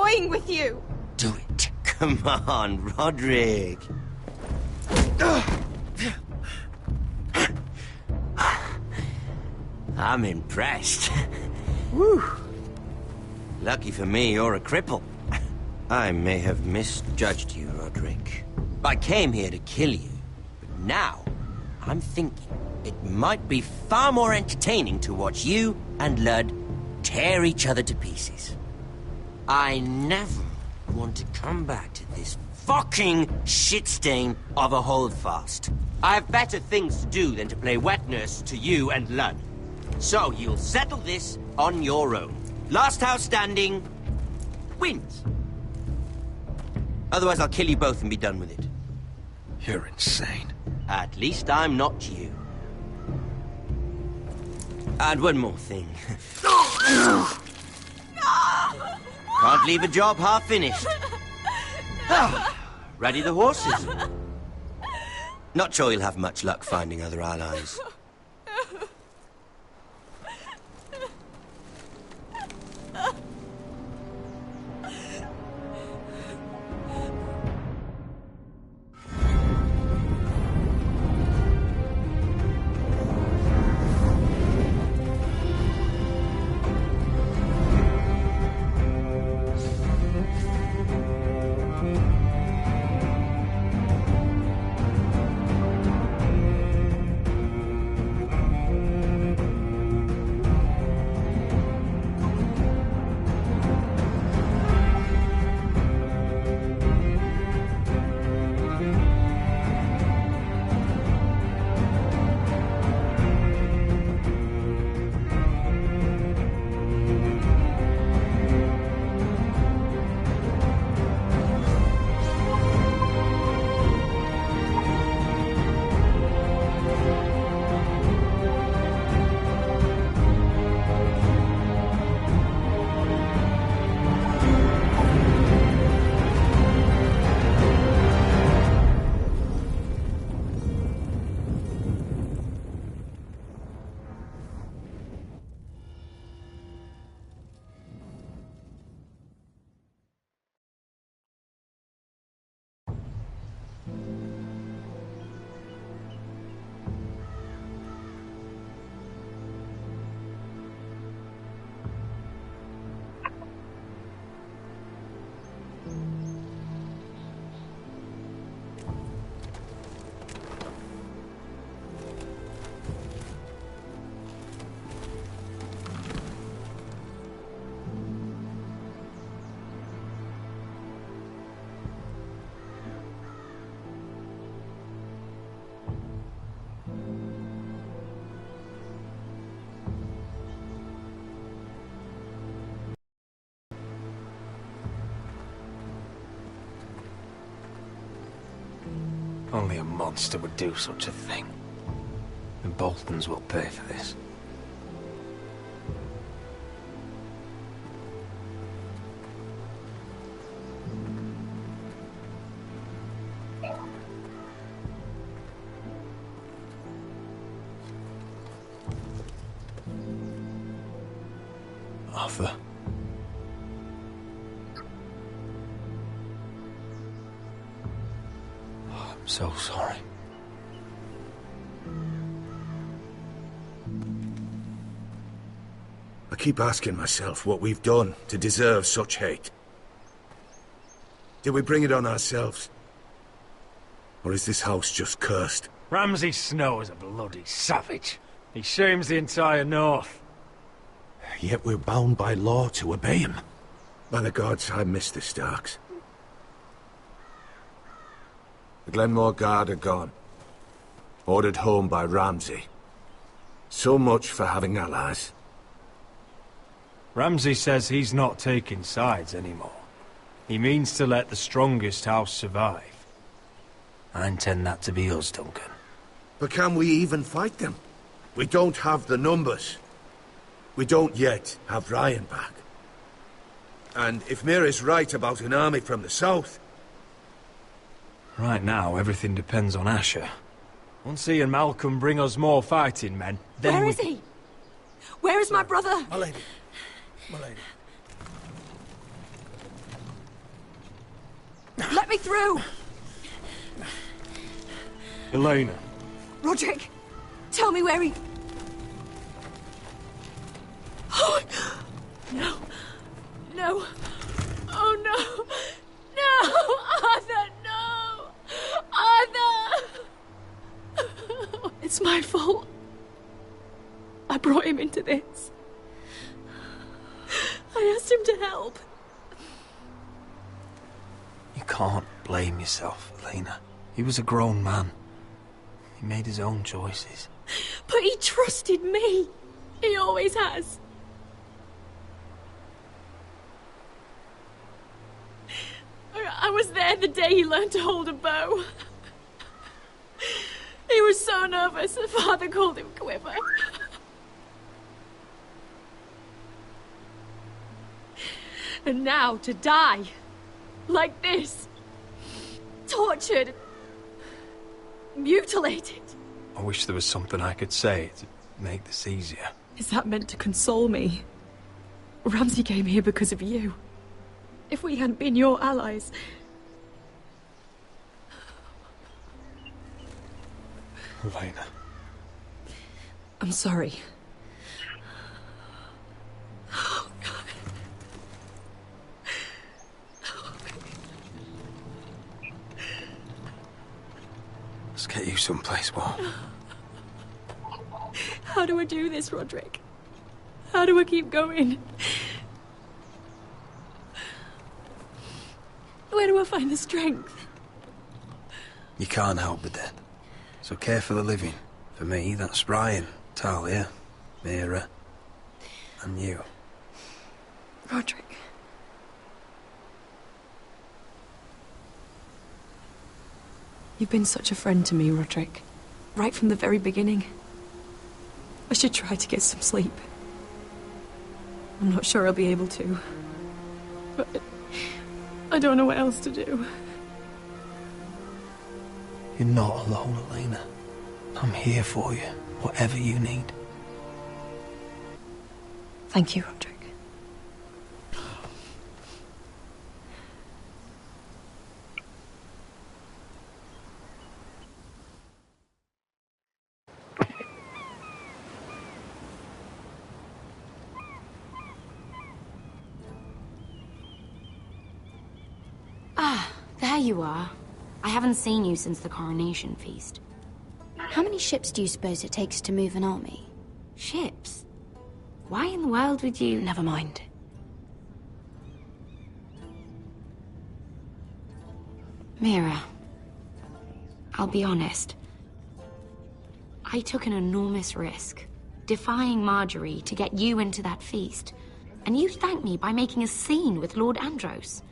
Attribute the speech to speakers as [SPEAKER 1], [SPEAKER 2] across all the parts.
[SPEAKER 1] going with you.
[SPEAKER 2] Do it. Come on, Roderick. I'm impressed. Woo. Lucky for me, you're a cripple. I may have misjudged you, Roderick. I came here to kill you, but now I'm thinking it might be far more entertaining to watch you and Ludd tear each other to pieces. I never want to come back to this fucking shit stain of a holdfast. I have better things to do than to play wet nurse to you and Ludd. So you'll settle this on your own. Last house standing wins. Otherwise I'll kill you both and be done with it.
[SPEAKER 3] You're insane.
[SPEAKER 2] At least I'm not you. And one more thing. Can't leave a job half finished. Ready the horses? Not sure you'll have much luck finding other allies.
[SPEAKER 3] Only a monster would do such a thing. The Boltons will pay for this. Arthur. So sorry.
[SPEAKER 4] I keep asking myself what we've done to deserve such hate. Did we bring it on ourselves? Or is this house just cursed?
[SPEAKER 5] Ramsay Snow is a bloody savage. He shames the entire North.
[SPEAKER 4] Yet we're bound by law to obey him. By the gods, I miss the Starks. The Glenmore Guard are gone. Ordered home by Ramsay. So much for having allies.
[SPEAKER 5] Ramsay says he's not taking sides anymore. He means to let the strongest house survive. I intend that to be us, Duncan.
[SPEAKER 4] But can we even fight them? We don't have the numbers. We don't yet have Ryan back. And if Mira's right about an army from the south...
[SPEAKER 5] Right now, everything depends on Asher. Once he and Malcolm bring us more fighting men, then
[SPEAKER 1] Where is he? Where is my brother?
[SPEAKER 4] My lady. My lady.
[SPEAKER 1] Let me through!
[SPEAKER 5] Elena.
[SPEAKER 1] Roderick, tell me where he... Oh, no. No. Oh, no. No! Arthur, no! Arthur! It's my fault. I brought him into this. I asked him to help.
[SPEAKER 5] You can't blame yourself, Elena. He was a grown man. He made his own choices.
[SPEAKER 1] But he trusted me. He always has. I was there the day he learned to hold a bow. He was so nervous, the father called him Quiver. And now to die. Like this. Tortured. Mutilated.
[SPEAKER 5] I wish there was something I could say to make this easier.
[SPEAKER 1] Is that meant to console me? Ramsay came here because of you. If we hadn't been your allies...
[SPEAKER 5] Elena.
[SPEAKER 1] I'm sorry. Oh, God.
[SPEAKER 5] Let's get you someplace warm.
[SPEAKER 1] How do I do this, Roderick? How do I keep going? Where do I find the strength?
[SPEAKER 5] You can't help the dead. So care for the living. For me, that's Brian, Talia, Mira, and you.
[SPEAKER 1] Roderick. You've been such a friend to me, Roderick. Right from the very beginning. I should try to get some sleep. I'm not sure I'll be able to. But I don't know what else to do.
[SPEAKER 5] You're not alone, Elena. I'm here for you, whatever you need.
[SPEAKER 1] Thank you, Roderick.
[SPEAKER 6] Ah, there you are. I haven't seen you since the coronation feast.
[SPEAKER 7] How many ships do you suppose it takes to move an army?
[SPEAKER 6] Ships? Why in the world would you...
[SPEAKER 1] Never mind.
[SPEAKER 6] Mira, I'll be honest. I took an enormous risk, defying Marjorie to get you into that feast. And you thanked me by making a scene with Lord Andros,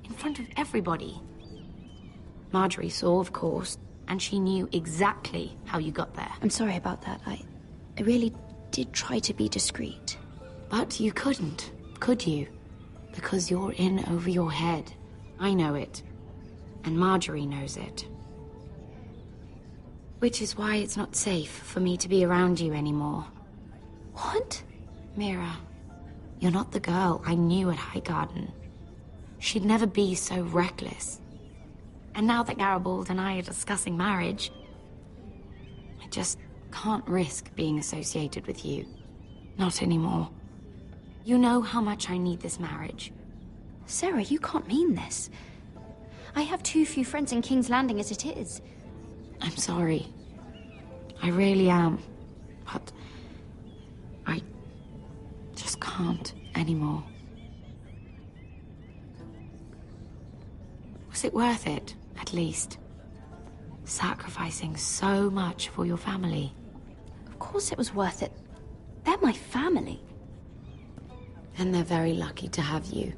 [SPEAKER 6] in front of everybody. Marjorie saw, of course, and she knew exactly how you got there.
[SPEAKER 7] I'm sorry about that. I really did try to be discreet.
[SPEAKER 6] But you couldn't, could you? Because you're in over your head. I know it. And Marjorie knows it. Which is why it's not safe for me to be around you anymore.
[SPEAKER 7] What?
[SPEAKER 6] Mira, you're not the girl I knew at Highgarden. She'd never be so reckless. And now that Garibald and I are discussing marriage, I just can't risk being associated with you. Not anymore. You know how much I need this marriage.
[SPEAKER 7] Sarah, you can't mean this. I have too few friends in King's Landing as it is.
[SPEAKER 6] I'm sorry. I really am. But I just can't anymore. Was it worth it, at least? Sacrificing so much for your family.
[SPEAKER 7] Of course it was worth it. They're my family.
[SPEAKER 6] And they're very lucky to have you.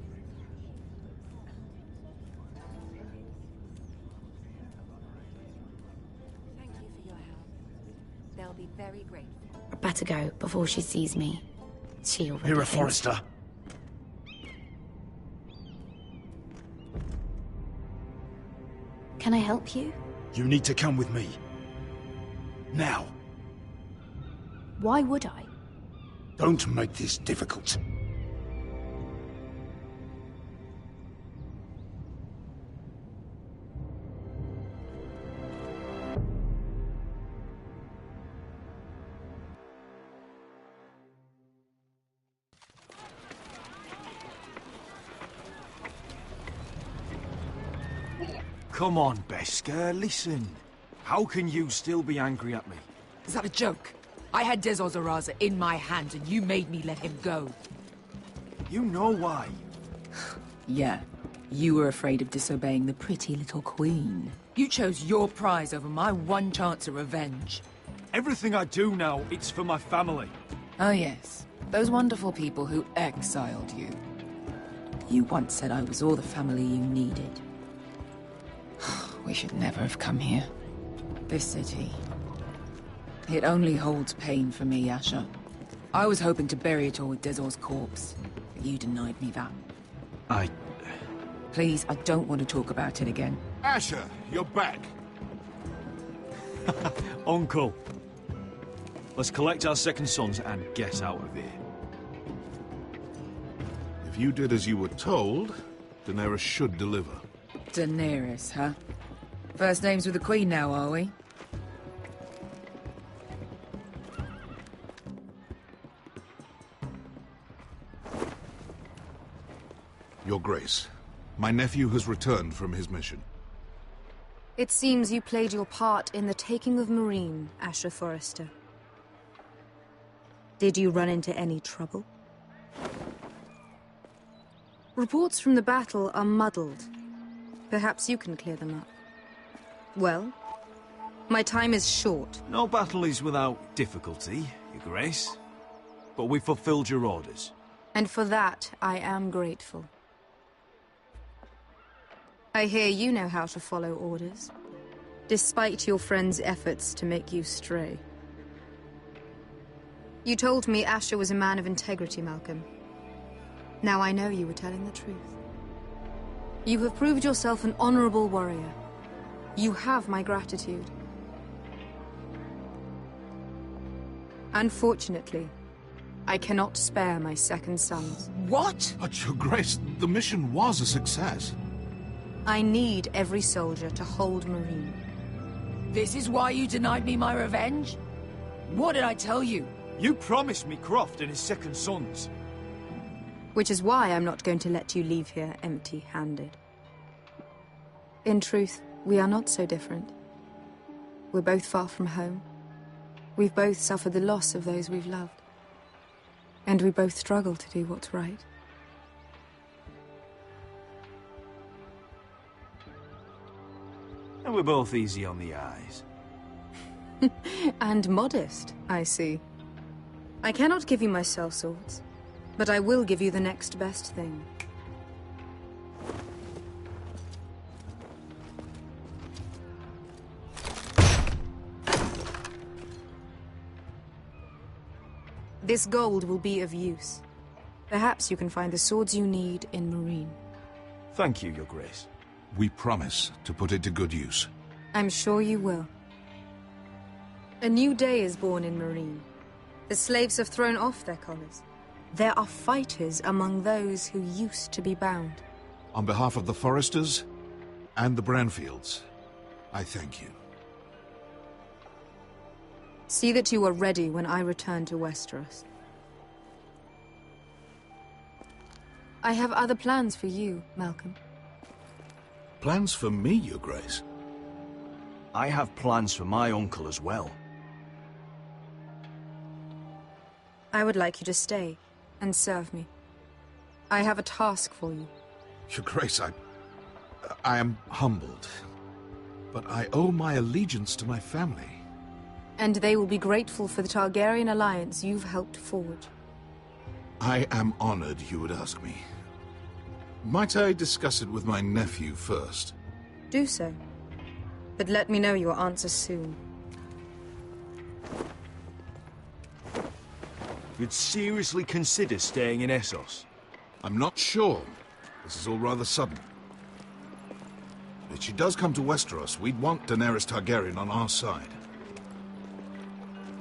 [SPEAKER 8] Thank you for your help. They'll be very grateful.
[SPEAKER 6] I better go before she sees me. She already
[SPEAKER 9] Mira
[SPEAKER 6] thinks-
[SPEAKER 9] Forrester.
[SPEAKER 7] Can I help you?
[SPEAKER 9] You need to come with me. Now.
[SPEAKER 7] Why would I?
[SPEAKER 9] Don't make this difficult.
[SPEAKER 10] Come on, Beskar, listen. How can you still be angry at me?
[SPEAKER 11] Is that a joke? I had Dezor Zaraza in my hands and you made me let him go.
[SPEAKER 10] You know why.
[SPEAKER 11] Yeah. You were afraid of disobeying the pretty little queen. You chose your prize over my one chance of revenge.
[SPEAKER 10] Everything I do now, it's for my family.
[SPEAKER 11] Oh yes. Those wonderful people who exiled you. You once said I was all the family you needed. We should never have come here. This city. It only holds pain for me, Asher. I was hoping to bury it all with Dezor's corpse, but you denied me that. Please, I don't want to talk about it again.
[SPEAKER 4] Asher, you're back.
[SPEAKER 10] Uncle. Let's collect our second sons and get out of here.
[SPEAKER 12] If you did as you were told, Daenerys should deliver.
[SPEAKER 11] Daenerys, huh? First names with the Queen now, are we?
[SPEAKER 12] Your Grace, my nephew has returned from his mission.
[SPEAKER 13] It seems you played your part in the taking of Meereen, Asher Forrester. Did you run into any trouble? Reports from the battle are muddled. Perhaps you can clear them up. Well, my time is short.
[SPEAKER 10] No battle is without difficulty, Your Grace. But we fulfilled your orders.
[SPEAKER 13] And for that, I am grateful. I hear you know how to follow orders, despite your friend's efforts to make you stray. You told me Asher was a man of integrity, Malcolm. Now I know you were telling the truth. You have proved yourself an honorable warrior. You have my gratitude. Unfortunately, I cannot spare my second sons.
[SPEAKER 11] What?
[SPEAKER 12] But, Your Grace, the mission was a success.
[SPEAKER 13] I need every soldier to hold Meereen.
[SPEAKER 11] This is why you denied me my revenge? What did I tell you?
[SPEAKER 10] You promised me Croft and his second sons.
[SPEAKER 13] Which is why I'm not going to let you leave here empty-handed. In truth, we are not so different. We're both far from home. We've both suffered the loss of those we've loved. And we both struggle to do what's right.
[SPEAKER 10] And we're both easy on the eyes.
[SPEAKER 13] And modest, I see. I cannot give you my sellswords, but I will give you the next best thing. This gold will be of use. Perhaps you can find the swords you need in Meereen.
[SPEAKER 10] Thank you, Your Grace.
[SPEAKER 12] We promise to put it to good use.
[SPEAKER 13] I'm sure you will. A new day is born in Meereen. The slaves have thrown off their collars. There are fighters among those who used to be bound.
[SPEAKER 12] On behalf of the Forresters and the Branfields, I thank you.
[SPEAKER 13] See that you are ready when I return to Westeros. I have other plans for you, Malcolm.
[SPEAKER 12] Plans for me, Your Grace?
[SPEAKER 10] I have plans for my uncle as well.
[SPEAKER 13] I would like you to stay and serve me. I have a task for you.
[SPEAKER 12] Your Grace, I am humbled, but I owe my allegiance to my family.
[SPEAKER 13] And they will be grateful for the Targaryen alliance you've helped forge.
[SPEAKER 12] I am honored you would ask me. Might I discuss it with my nephew first?
[SPEAKER 13] Do so. But let me know your answer soon.
[SPEAKER 10] You'd seriously consider staying in Essos?
[SPEAKER 12] I'm not sure. This is all rather sudden. If she does come to Westeros, we'd want Daenerys Targaryen on our side.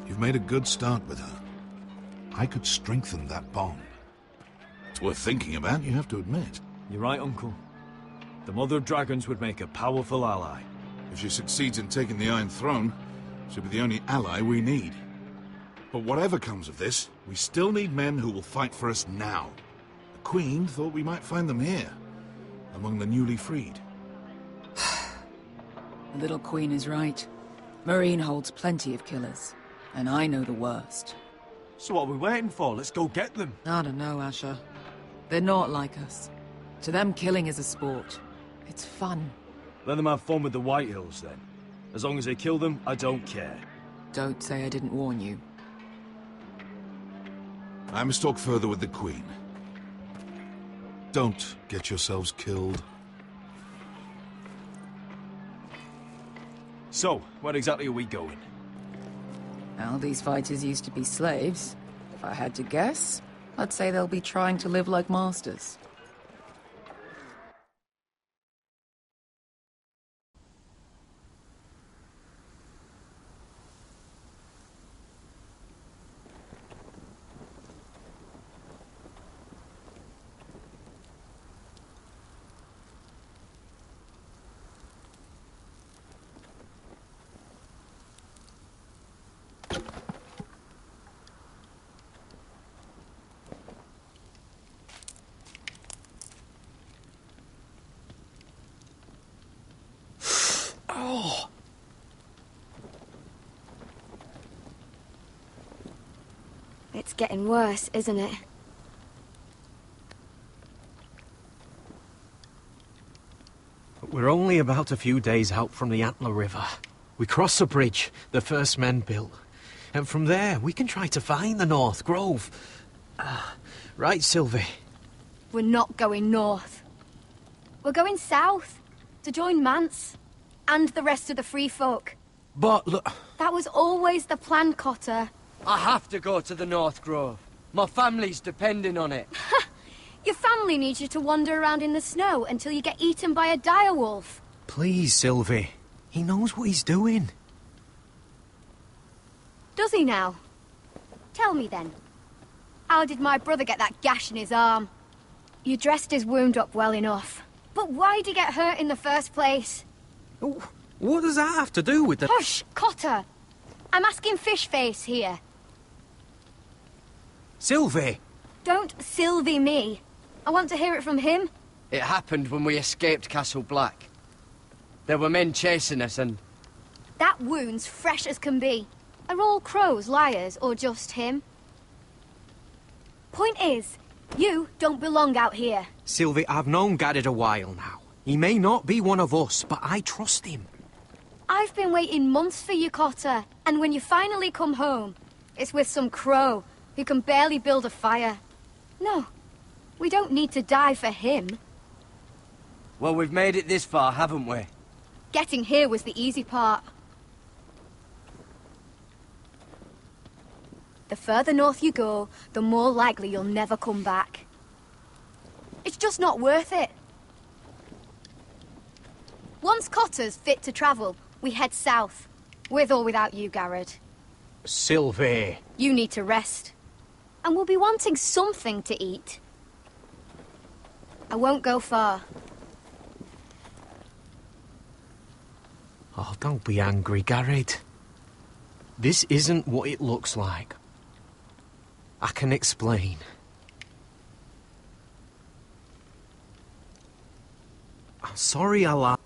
[SPEAKER 12] You've made a good start with her. I could strengthen that bond. It's worth thinking about, you have to admit.
[SPEAKER 10] You're right, Uncle. The Mother of Dragons would make a powerful ally.
[SPEAKER 12] If she succeeds in taking the Iron Throne, she'll be the only ally we need. But whatever comes of this, we still need men who will fight for us now. The Queen thought we might find them here, among the newly freed.
[SPEAKER 11] The little queen is right. Marine holds plenty of killers, and I know the worst.
[SPEAKER 10] So what are we waiting for? Let's go get them.
[SPEAKER 11] I don't know, Asher. They're not like us. To them, killing is a sport. It's fun.
[SPEAKER 10] Let them have fun with the Whitehills, then. As long as they kill them, I don't care.
[SPEAKER 11] Don't say I didn't warn you.
[SPEAKER 12] I must talk further with the Queen. Don't get yourselves killed.
[SPEAKER 10] So, where exactly are we going?
[SPEAKER 11] Well, these fighters used to be slaves. If I had to guess, I'd say they'll be trying to live like masters.
[SPEAKER 14] It's getting worse, isn't it?
[SPEAKER 3] We're only about a few days out from the Antler River. We cross a bridge the first men built. And from there, we can try to find the North Grove. Right, Sylvie?
[SPEAKER 14] We're not going north. We're going south, to join Mance, and the rest of the Free Folk.
[SPEAKER 3] But look...
[SPEAKER 14] That was always the plan, Cotter.
[SPEAKER 15] I have to go to the North Grove. My family's depending on it.
[SPEAKER 14] Your family needs you to wander around in the snow until you get eaten by a direwolf.
[SPEAKER 3] Please, Sylvie. He knows what he's doing.
[SPEAKER 14] Does he now? Tell me then. How did my brother get that gash in his arm? You dressed his wound up well enough. But why'd he get hurt in the first place?
[SPEAKER 3] What does that have to do with the...
[SPEAKER 14] Hush, Cotter! I'm asking Fishface here.
[SPEAKER 3] Sylvie!
[SPEAKER 14] Don't Sylvie me. I want to hear it from him.
[SPEAKER 15] It happened when we escaped Castle Black. There were men chasing us and...
[SPEAKER 14] That wound's fresh as can be. Are all crows liars, or just him? Point is, you don't belong out here.
[SPEAKER 3] Sylvie, I've known Garrett a while now. He may not be one of us, but I trust him.
[SPEAKER 14] I've been waiting months for you, Cotter. And when you finally come home, it's with some crow who can barely build a fire. No, we don't need to die for him.
[SPEAKER 15] Well, we've made it this far, haven't we?
[SPEAKER 14] Getting here was the easy part. The further north you go, the more likely you'll never come back. It's just not worth it. Once Cotter's fit to travel, we head south. With or without you, Garrett.
[SPEAKER 3] Sylvie.
[SPEAKER 14] You need to rest. And we'll be wanting something to eat. I won't go far.
[SPEAKER 3] Oh, don't be angry, Garrett. This isn't what it looks like. I can explain. I'm sorry I lied.